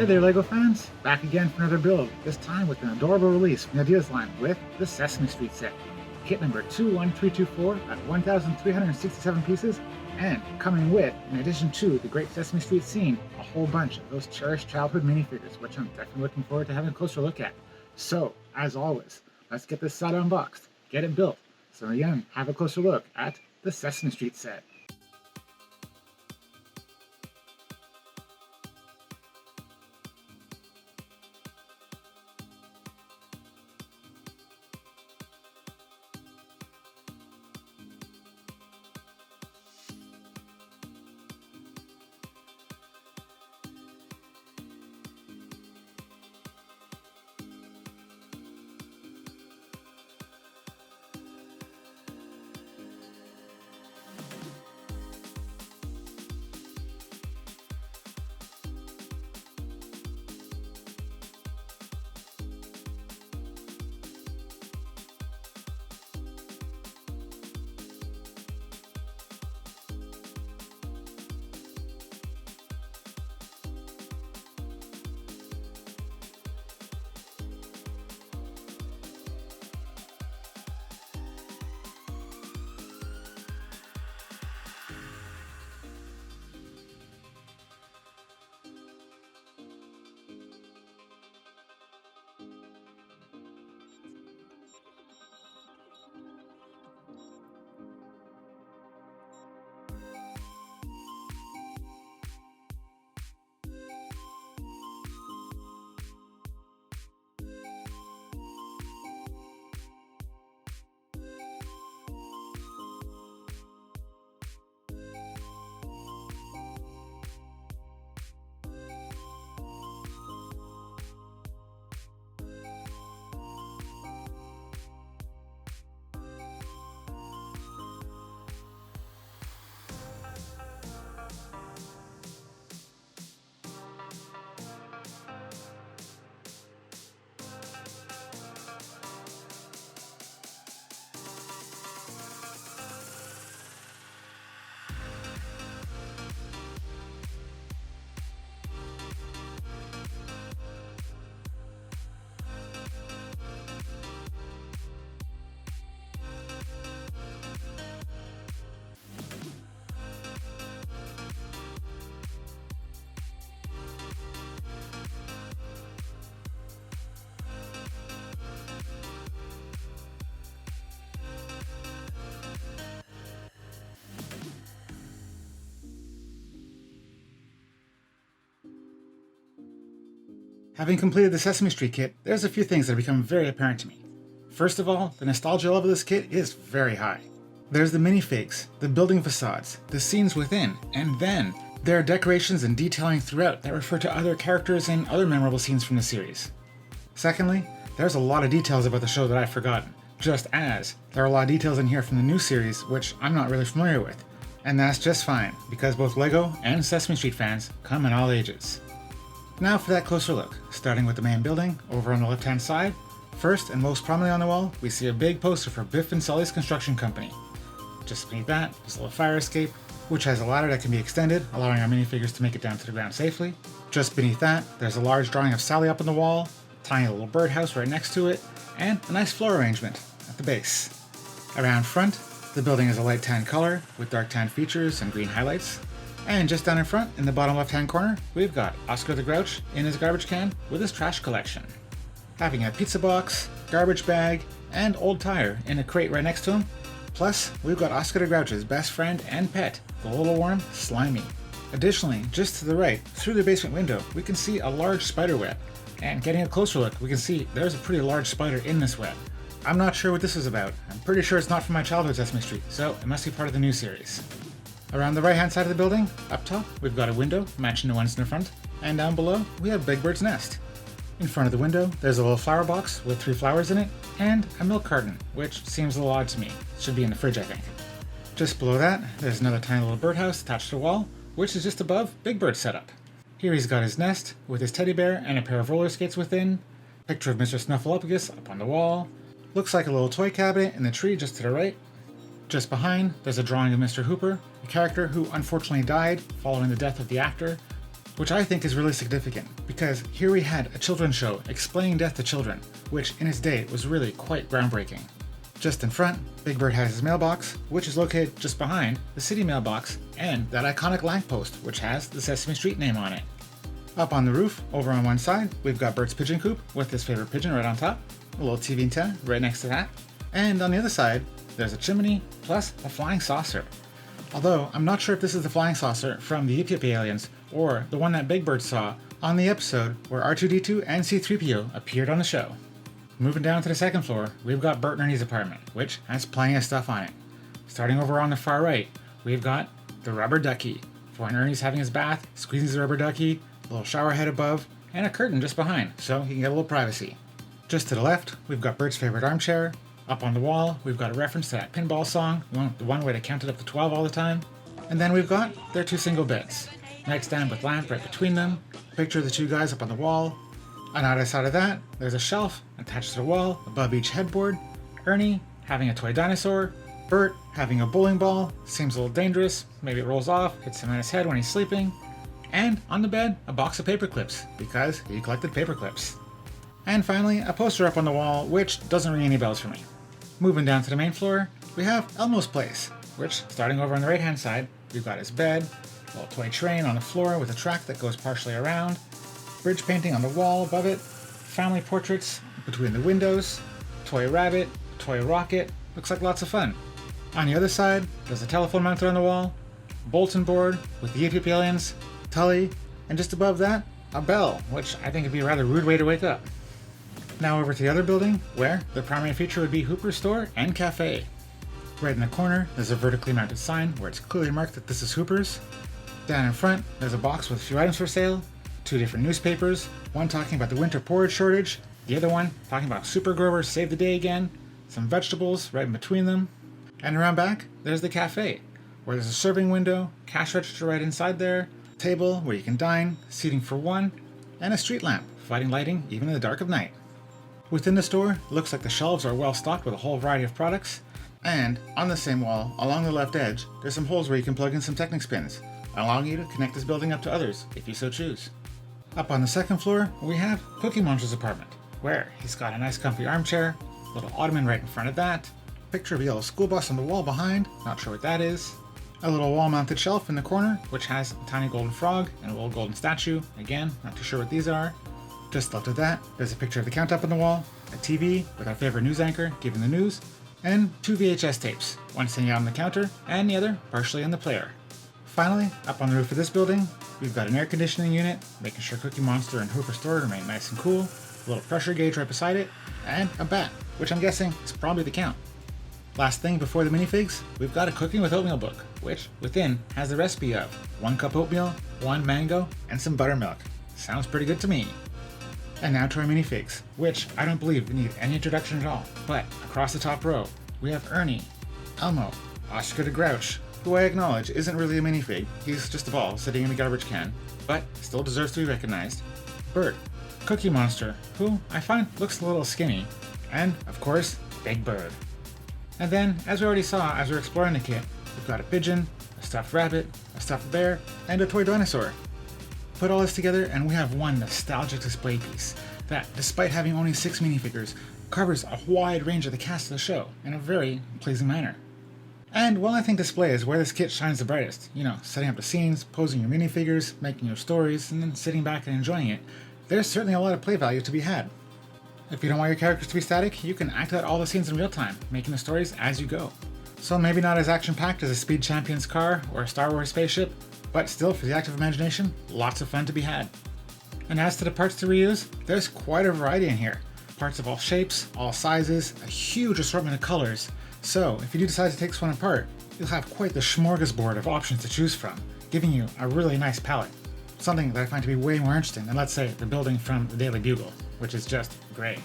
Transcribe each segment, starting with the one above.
Hey there LEGO fans! Back again for another build, this time with an adorable release from the Ideas line with the Sesame Street set. Kit number 21324 at 1,367 pieces, and coming with, in addition to the Great Sesame Street scene, a whole bunch of those cherished childhood minifigures, which I'm definitely looking forward to having a closer look at. So, as always, let's get this set unboxed, get it built, so again, have a closer look at the Sesame Street set. Having completed the Sesame Street kit, there's a few things that have become very apparent to me. First of all, the nostalgia level of this kit is very high. There's the minifigs, the building facades, the scenes within, and then there are decorations and detailing throughout that refer to other characters and other memorable scenes from the series. Secondly, there's a lot of details about the show that I've forgotten, just as there are a lot of details in here from the new series which I'm not really familiar with. And that's just fine, because both LEGO and Sesame Street fans come in all ages. Now for that closer look, starting with the main building, over on the left hand side. First and most prominently on the wall, we see a big poster for Biff and Sully's Construction Company. Just beneath that, there's a little fire escape, which has a ladder that can be extended, allowing our minifigures to make it down to the ground safely. Just beneath that, there's a large drawing of Sally up on the wall, a tiny little birdhouse right next to it, and a nice floor arrangement at the base. Around front, the building is a light tan color, with dark tan features and green highlights. And just down in front, in the bottom left-hand corner, we've got Oscar the Grouch in his garbage can with his trash collection. Having a pizza box, garbage bag, and old tire in a crate right next to him. Plus, we've got Oscar the Grouch's best friend and pet, the little worm, Slimy. Additionally, just to the right, through the basement window, we can see a large spider web. And getting a closer look, we can see there's a pretty large spider in this web. I'm not sure what this is about. I'm pretty sure it's not from my childhood Sesame Street, so it must be part of the new series. Around the right hand side of the building, up top, we've got a window matching the ones in the front, and down below, we have Big Bird's nest. In front of the window, there's a little flower box with 3 flowers in it, and a milk carton, which seems a little odd to me. It should be in the fridge, I think. Just below that, there's another tiny little birdhouse attached to the wall, which is just above Big Bird's setup. Here he's got his nest, with his teddy bear and a pair of roller skates within, picture of Mr. Snuffleupagus up on the wall, looks like a little toy cabinet in the tree just to the right. Just behind, there's a drawing of Mr. Hooper, a character who unfortunately died following the death of the actor, which I think is really significant because here we had a children's show explaining death to children, which in its day was really quite groundbreaking. Just in front, Big Bird has his mailbox, which is located just behind the city mailbox and that iconic lamppost, which has the Sesame Street name on it. Up on the roof, over on one side, we've got Bert's pigeon coop with his favorite pigeon right on top, a little TV antenna right next to that, and on the other side, there's a chimney plus a flying saucer. Although, I'm not sure if this is the flying saucer from the Yip-yip aliens or the one that Big Bird saw on the episode where R2-D2 and C-3PO appeared on the show. Moving down to the second floor, we've got Bert and Ernie's apartment, which has plenty of stuff on it. Starting over on the far right, we've got the rubber ducky, for when Ernie's having his bath, squeezing the rubber ducky, a little shower head above, and a curtain just behind, so he can get a little privacy. Just to the left, we've got Bert's favorite armchair. Up on the wall, we've got a reference to that pinball song, the one where they counted up to 12 all the time. And then we've got their two single beds. Next stand with lamp right between them, picture of the two guys up on the wall. On either side of that, there's a shelf attached to the wall above each headboard. Ernie having a toy dinosaur, Bert having a bowling ball, seems a little dangerous, maybe it rolls off, hits him in his head when he's sleeping. And on the bed, a box of paper clips, because he collected paper clips. And finally, a poster up on the wall, which doesn't ring any bells for me. Moving down to the main floor, we have Elmo's place, which, starting over on the right-hand side, we've got his bed, a little toy train on the floor with a track that goes partially around, bridge painting on the wall above it, family portraits between the windows, toy rabbit, toy rocket, looks like lots of fun. On the other side, there's a telephone mounted on the wall, bulletin board with the yip-yip aliens, Tully, and just above that, a bell, which I think would be a rather rude way to wake up. Now over to the other building, where the primary feature would be Hooper's store and cafe. Right in the corner, there's a vertically mounted sign where it's clearly marked that this is Hooper's. Down in front, there's a box with a few items for sale, two different newspapers, one talking about the winter porridge shortage, the other one talking about Super Growers save the day again, some vegetables right in between them. And around back, there's the cafe, where there's a serving window, cash register right inside there, table where you can dine, seating for one, and a street lamp, providing lighting even in the dark of night. Within the store, it looks like the shelves are well stocked with a whole variety of products, and on the same wall, along the left edge, there's some holes where you can plug in some Technics pins, allowing you to connect this building up to others, if you so choose. Up on the second floor, we have Cookie Monster's apartment, where he's got a nice comfy armchair, a little ottoman right in front of that, picture of a yellow school bus on the wall behind, not sure what that is, a little wall-mounted shelf in the corner, which has a tiny golden frog and a little golden statue, again, not too sure what these are. Just left of that, there's a picture of the count up on the wall, a TV with our favorite news anchor giving the news, and two VHS tapes, one sitting out on the counter and the other partially on the player. Finally, up on the roof of this building, we've got an air conditioning unit, making sure Cookie Monster and Hooper Store remain nice and cool, a little pressure gauge right beside it, and a bat, which I'm guessing is probably the count. Last thing before the minifigs, we've got a Cooking with Oatmeal book, which within has the recipe of 1 cup oatmeal, 1 mango, and some buttermilk. Sounds pretty good to me. And now to our minifigs, which I don't believe need any introduction at all, but across the top row, we have Ernie, Elmo, Oscar the Grouch, who I acknowledge isn't really a minifig, he's just a ball sitting in a garbage can, but still deserves to be recognized, Bert, Cookie Monster, who I find looks a little skinny, and, of course, Big Bird. And then, as we already saw as we were exploring the kit, we've got a pigeon, a stuffed rabbit, a stuffed bear, and a toy dinosaur. Put all this together and we have one nostalgic display piece that, despite having only 6 minifigures, covers a wide range of the cast of the show in a very pleasing manner. And while I think display is where this kit shines the brightest, setting up the scenes, posing your minifigures, making your stories, and then sitting back and enjoying it, there's certainly a lot of play value to be had. If you don't want your characters to be static, you can act out all the scenes in real time, making the stories as you go. So maybe not as action-packed as a Speed Champion's car or a Star Wars spaceship, but still, for the active imagination, lots of fun to be had. And as to the parts to reuse, there's quite a variety in here. Parts of all shapes, all sizes, a huge assortment of colors. So, if you do decide to take this one apart, you'll have quite the smorgasbord of options to choose from, giving you a really nice palette. Something that I find to be way more interesting than, let's say, the building from the Daily Bugle, which is just great.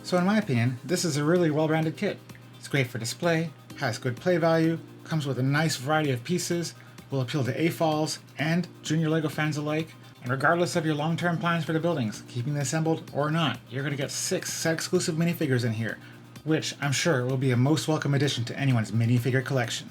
So in my opinion, this is a really well-rounded kit. It's great for display, has good play value, comes with a nice variety of pieces, will appeal to AFOLs and junior LEGO fans alike, and regardless of your long-term plans for the buildings, keeping them assembled or not, you're going to get 6 set-exclusive minifigures in here, which I'm sure will be a most welcome addition to anyone's minifigure collection.